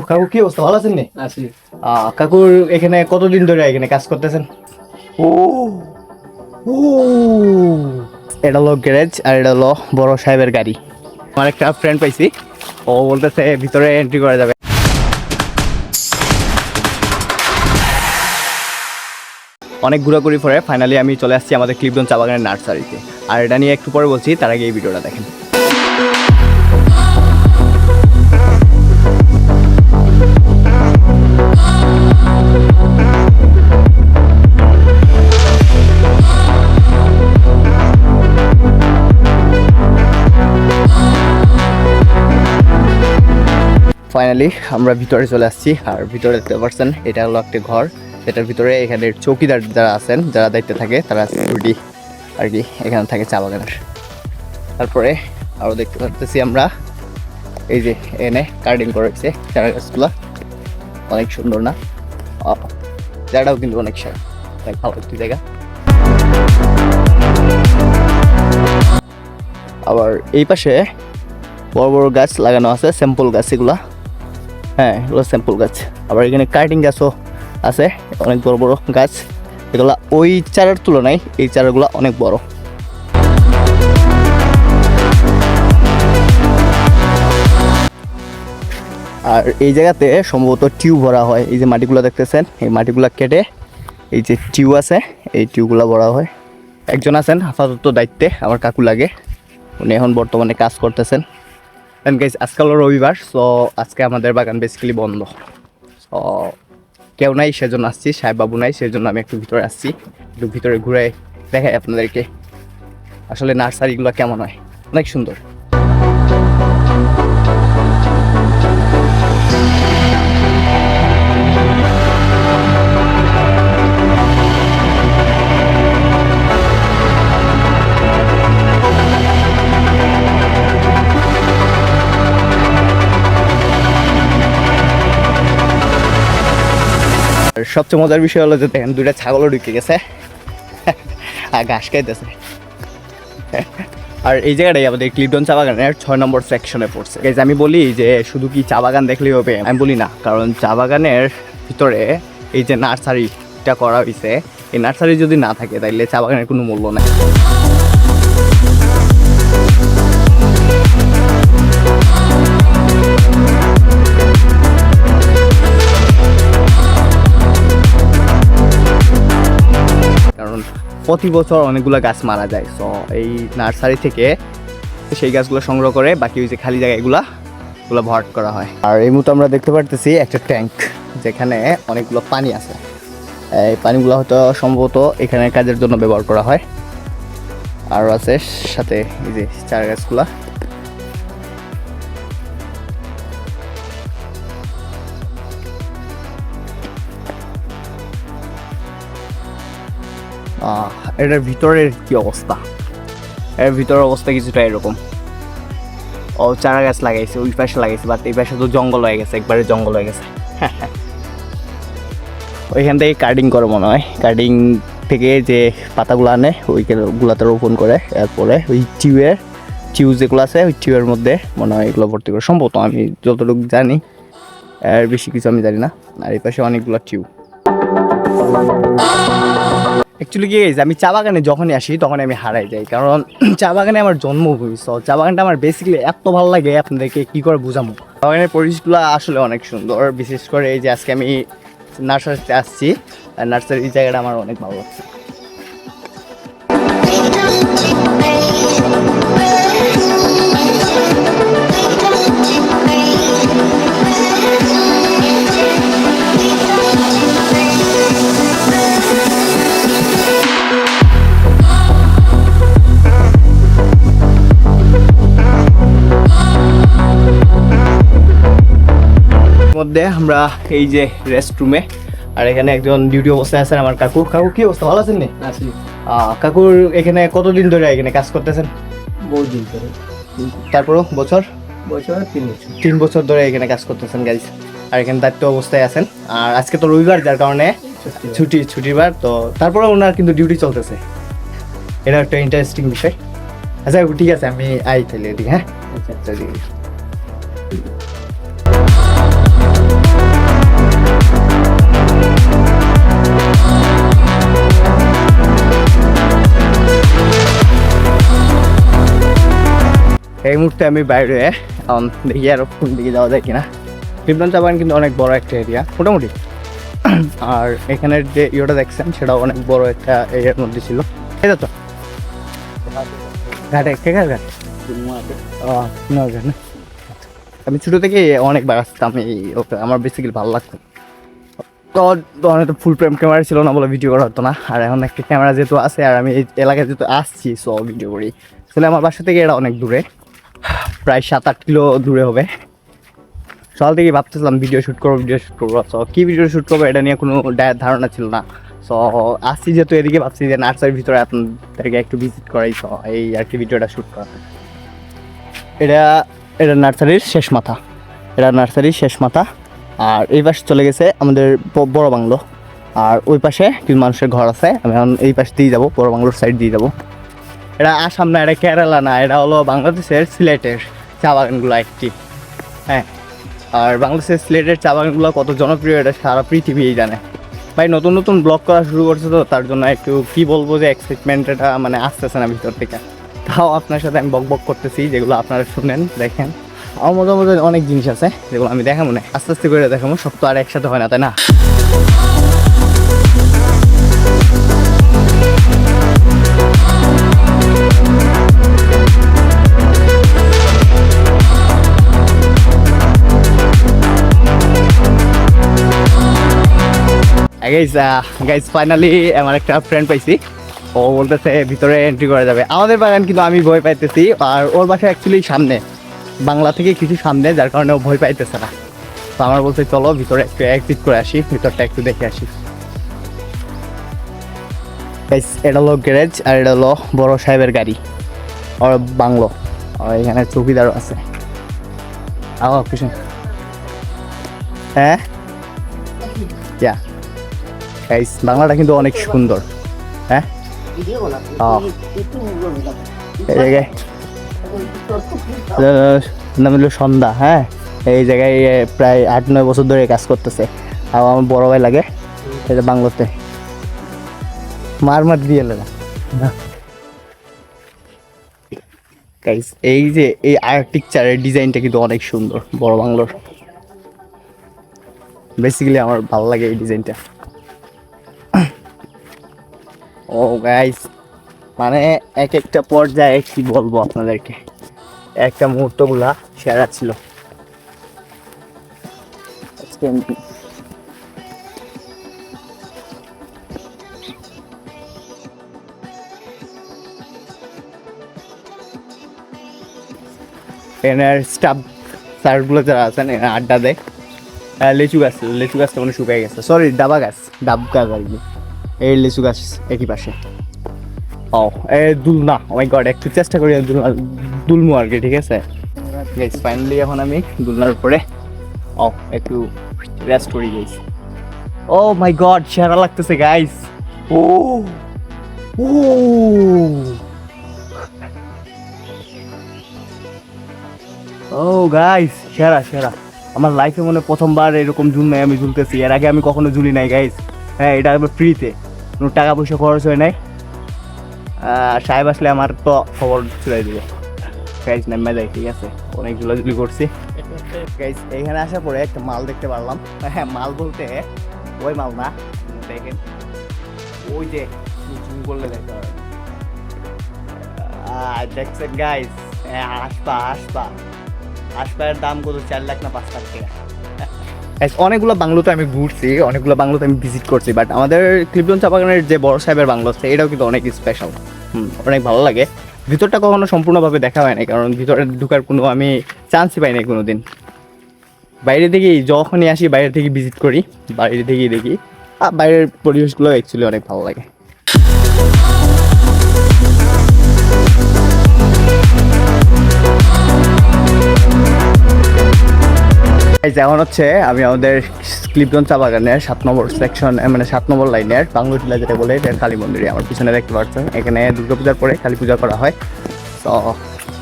কাকু কি অবস্থা, ভালো আছেন নি? আছি। কাকুর এখানে কতদিন ধরে এখানে কাজ করতেছেন? ও ও এটা হলো গ্যারেজ আর এটা হলো বড় সাহেবের গাড়ি। আমার একটা ফ্রেন্ড পাইছি, ও বলতেছে ভিতরে এন্ট্রি করা যাবে। অনেক ঘোরাঘুরি পরে ফাইনালি আমি চলে আসছি আমাদের ক্লিফটন চা বাগানের নার্সারিতে। আর এটা নিয়ে একটু পরে বলছি, তার আগে এই ভিডিওটা দেখেন। ফাইনালি আমরা ভিতরে চলে আসছি। আর ভিতরে দেখতে পাচ্ছেন এটা হলো একটা ঘর, এটার ভিতরে এখানে চৌকিদার যারা আছেন, যারা দায়িত্বে থাকে, তারা সিকিউরিটি আর কি এখানে থাকে চা বাগানের। তারপরে আরও দেখতে পাচ্ছি আমরা এই যে এনে কার্ডিং করা হয়েছে চারা গাছগুলো, অনেক সুন্দর না? জায়গাটাও কিন্তু অনেক ভালো একটি জায়গা। আবার এই পাশে বড় বড় গাছ লাগানো আছে, স্যাম্পল গাছ এগুলা। হ্যাঁ, এগুলো স্যাম্পল গাছ। আবার এখানে কাটিং গাছও আছে, অনেক বড় বড় গাছ। এগুলা ওই চারার তুলনায় এই চারাগুলো অনেক বড়। আর এই জায়গাতে সম্ভবত টিউব ভরা হয়। এই যে মাটিগুলো দেখতেছেন, এই মাটিগুলো কেটে এই যে টিউব আছে, এই টিউবগুলো ভরা হয়। একজন আছেন আপাতত দায়িত্বে, আমার কাকু লাগে, উনি এখন বর্তমানে কাজ করতেছেন। গাইজ আজকাল রবিবার, সো আজকে আমাদের বাগান বেসিক্যালি বন্ধ। সো কেউ নাই সেজন্য আসছি, সাহেব বাবু নাই সেজন্য আমি একটু ভিতরে আসছি, একটু ভিতরে ঘুরে দেখাই আপনাদেরকে আসলে নার্সারিগুলো কেমন হয়। অনেক সুন্দর। সবচেয়ে মজার বিষয় হলো যে দেখেন দুইটা ছাগলও ঢুকে গেছে আর ঘাস খাইতেছে। আর এই জায়গাটাই আমাদের ক্লিফটন চা বাগানের 6 নম্বর সেকশনে পড়ছে। আমি বলি যে শুধু কি চা বাগান দেখলেই হবে, আমি বলি না, কারণ চা বাগানের ভিতরে এই যে নার্সারিটা করা হয়েছে, এই নার্সারি যদি না থাকে তাইলে চা বাগানের কোনো মূল্য নেই। প্রতি বছর অনেকগুলো গাছ মারা যায়, সো এই নার্সারি থেকে সেই গাছগুলো সংগ্রহ করে বাকি ওই যে খালি জায়গা এগুলো ভরাট করা হয়। আর এই মুহূর্তে আমরা দেখতে পারতেছি একটা ট্যাঙ্ক, যেখানে অনেকগুলো পানি আছে। এই পানিগুলো হয়তো সম্ভবত এখানে কাজের জন্য ব্যবহার করা হয়। আর আছে সাথে এই যে চারা গাছগুলা। এটার ভিতরের কি অবস্থা? এর ভিতরের অবস্থা কিছুটা এরকম। ও চারা গাছ লাগাইছে, ওই পাশে লাগাইছে, বাট এই পাশে তো জঙ্গল হয়ে গেছে, একবারে জঙ্গল হয়ে গেছে। ওইখান থেকে কাটিং করে মনে হয়, কাটিং থেকে যে পাতাগুলো আনে ওইগুলাতে রোপণ করে, এরপরে ওই টিউব যেগুলো আছে ওই টিউবের মধ্যে মনে হয় এগুলো ভর্তি করে, সম্ভবত আমি যতটুকু জানি, এর বেশি কিছু আমি জানি না। আর এই পাশে অনেকগুলো টিউব। অ্যাকচুয়ালি কি আমি চা বাগানে যখনই আসি তখনই আমি হারাই যাই, কারণ চা বাগানে আমার জন্মভূমি। সো চা বাগানটা আমার বেসিক্যালি এত ভালো লাগে, আপনাদেরকে কী করে বোঝাবো। চা বাগানের পরিবেশগুলো আসলে অনেক সুন্দর, বিশেষ করে এই যে আজকে আমি নার্সারিতে আসছি, আর নার্সারির জায়গাটা আমার অনেক ভালো লাগছে। মধ্যে আমরা এই যে রেস্টরুমে, আর এখানে একজন ডিউটি অবস্থায় আছেন আমার কাকু। কাকু কি অবস্থা, ভালো আছেন নি? আছি। কাকুর এখানে কতদিন ধরে এখানে কাজ করতেছেন? বহুদিন ধরে। তারপরও বছর 3 বছর ধরে এখানে কাজ করতেছেন গাইজ। আর এখানে দায়িত্ব অবস্থায় আছেন। আর আজকে তো রবিবার, যার কারণে ছুটির বার, তো তারপরে ওনার কিন্তু ডিউটি চলতেছে। এটা একটা ইন্টারেস্টিং বিষয়। আচ্ছা ঠিক আছে, আমি তাহলে এদিকে। হ্যাঁ আচ্ছা। এই মুহূর্তে আমি বাইরে দেখি আরো কোন দিকে যাওয়া যায় কিনা। ক্লিফটন চা বাগান কিন্তু অনেক বড় একটা এরিয়া মোটামুটি, আর এখানের যে ইয়েটা দেখছেন সেটাও অনেক বড় একটা এরিয়ার মধ্যে ছিল। এটা তো ঘাটে কেকার ঘাট, আমি ছোটো থেকে অনেকবার আসতাম আমার বেসিক্যালি ভালো লাগতো। তখন তো ফুল ফ্রেম ক্যামেরা ছিল না বলে ভিডিও করা হতো না, আর এখন একটা ক্যামেরা যেহেতু আছে আর আমি এই এলাকায় যেহেতু আসছি সো ভিডিও করি। আসলে আমার বাসা থেকে এটা অনেক দূরে, প্রায় 7-8 কিলো দূরে হবে। সকাল থেকেই ভাবতেছিলাম ভিডিও শ্যুট করবো সো কী ভিডিও শ্যুট করবো এটা নিয়ে কোনো ধারণা ছিল না। সো আসছি যেহেতু এদিকে ভাবছি যে নার্সারির ভিতরে আপনাদেরকে একটু ভিজিট করাই, সো এই আর কি ভিডিওটা শ্যুট করা। এটা নার্সারির শেষ মাথা, আর এই পাশে চলে গেছে আমাদের বড় বাংলো, আর ওই পাশে কিছু মানুষের ঘর আছে। আমি এখন এই পাশ দিয়ে যাবো, বড় বাংলোর সাইড দিয়ে যাবো। এটা আসাম না, এটা কেরালা না, এটা হলো বাংলাদেশের সিলেটের চা বাগানগুলো একটি। হ্যাঁ, আর বাংলাদেশের সিলেটের চা বাগানগুলো কত জনপ্রিয় এটা সারা পৃথিবীই জানে। ভাই নতুন নতুন ব্লগ করা শুরু করছে তো তার জন্য একটু কী বলবো যে এক্সাইটমেন্ট এটা মানে আসতেছে না ভিতর থেকে। তাও আপনার সাথে আমি বক করতেছি, যেগুলো আপনারা শুনেন দেখেন। আমার মোটামুটি অনেক জিনিস আছে যেগুলো আমি দেখাবো না, আস্তে আস্তে করে দেখাবো, সব তো আর একসাথে হয় না, তাই না? গাইজ ফাইনালি আমার একটা ফ্রেন্ড পাইছি, ও বলতেছে ভিতরে এন্ট্রি করা যাবে আমাদের বাগান, কিন্তু আমি ভয় পাইতেছি। আর ওর বাসা অ্যাকচুয়ালি সামনে, বাংলা থেকে কিছু সামনে, যার কারণে ও ভয় পাইতেছে না। তো আমার বলতে চলো ভিতরে একটু এক্সিট করে আসি, ভিতরটা একটু দেখে আসি। এটা হলো গ্যারেজ, আর এটা হলো বড় সাহেবের গাড়ি আর বাংলো, আর এখানে চৌকিদারও আছে। কিছু হ্যাঁ ইয়া গাইস, বাংলাটা কিন্তু অনেক সুন্দর। হ্যাঁ নাম হলো সন্ধ্যা। হ্যাঁ, এই জায়গায় প্রায় 8-9 বছর ধরে কাজ করতেছে, আর আমার বড় ভাই লাগে এটা বাংলোতে। মার দিয়ে এলো না গাইস, এই যে এই আর্কিটেকচারের ডিজাইনটা কিন্তু অনেক সুন্দর বড় বাংলোর। বেসিক্যালি আমার ভালো লাগে এই ডিজাইনটা। ও গাইস, মানে এক একটা পর্যায়ে কি বলবো আপনাদেরকে, একটা মুহূর্তগুলা সেরা ছিল। এনার স্টাফ স্যারগুলো যারা আছেন এখানে আড্ডা দেয়। লিচু গাছটা মানে শুকিয়ে গেছে, সরি ডাব গাছ আর কি। এই লিচু গাছ একই পাশে। দুলনা, ও মাই গড, একটু চেষ্টা করি দুলমু আর কি, ঠিক আছে গাইস। ফাইনালি এখন আমি দুলনার উপরে একটু রেস্ট করি গাইস। ও মাই গড, সেরা লাগতেছে গাইস। ও ও ও গাইস, সেরা আমার লাইফে মনে প্রথমবার এরকম ঝুলনায় আমি ঝুলতেছি, এর আগে আমি কখনো ঝুলি নাই গাইস। হ্যাঁ, এটা ফ্রিতে, কোনো টাকা পয়সা খরচ হয় নাই। সাহেব আসলে আমার তো খবর চলে দিবে গাইস, নাম্বার দেয়, ঠিক আছে। অনেক ঝুলাঝুলি করছি গাইস। এইখানে আসার পরে একটা মাল দেখতে পারলাম। হ্যাঁ, মাল বলতে ওই মাল না, দেখেন ওই যে জুম করলে দেখতে পারেন, দেখছেন গাইস। আসপার দাম কত, 4 লাখ না 5 লাখ টাকা। অনেকগুলো বাংলোতে আমি ঘুরছি, অনেকগুলো বাংলোতে আমি ভিজিট করছি, বাট আমাদের ক্লিফটন চা বাগানের যে বড় সাহেবের বাংলো আছে এটাও কিন্তু অনেক স্পেশাল। অনেক ভালো লাগে। ভিতরটা কখনো সম্পূর্ণভাবে দেখা হয় না, কারণ ভিতরে ঢুকার কোনো আমি চান্সই পাই নাই কোনো দিন। বাইরে থেকেই যখনই আসি বাইরে থেকে ভিজিট করি, বাইরে থেকেই দেখি, আর বাইরের পরিবেশগুলো অ্যাকচুয়ালি অনেক ভালো লাগে। যেমন হচ্ছে আমি আমাদের ক্লিফটন চা বাগানের 7 নম্বর সেকশন, মানে 7 নম্বর লাইনের বাংলো টিলা যেটা বলে, এটা কালী মন্দিরে আমার পিছনে দেখতে পাচ্ছেন। এখানে দুর্গাপূজার পরে কালী পূজা করা হয়, তো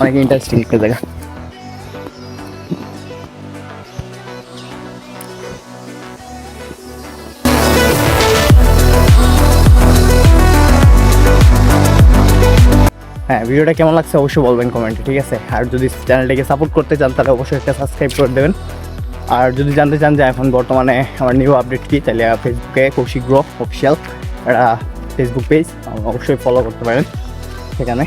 অনেক ইন্টারেস্টিং একটা জায়গা। হ্যাঁ, ভিডিওটা কেমন লাগছে অবশ্যই বলবেন কমেন্টে, ঠিক আছে? আর যদি চ্যানেলটাকে সাপোর্ট করতে চান তাহলে অবশ্যই একটা সাবস্ক্রাইব করে দেবেন। আর যদি জানতে চান যে এখন বর্তমানে আমার নিউ আপডেট কী, তাহলে ফেসবুকে কৌশিক গ্রো অফিসিয়াল একটা ফেসবুক পেজ অবশ্যই ফলো করতে পারেন সেখানে।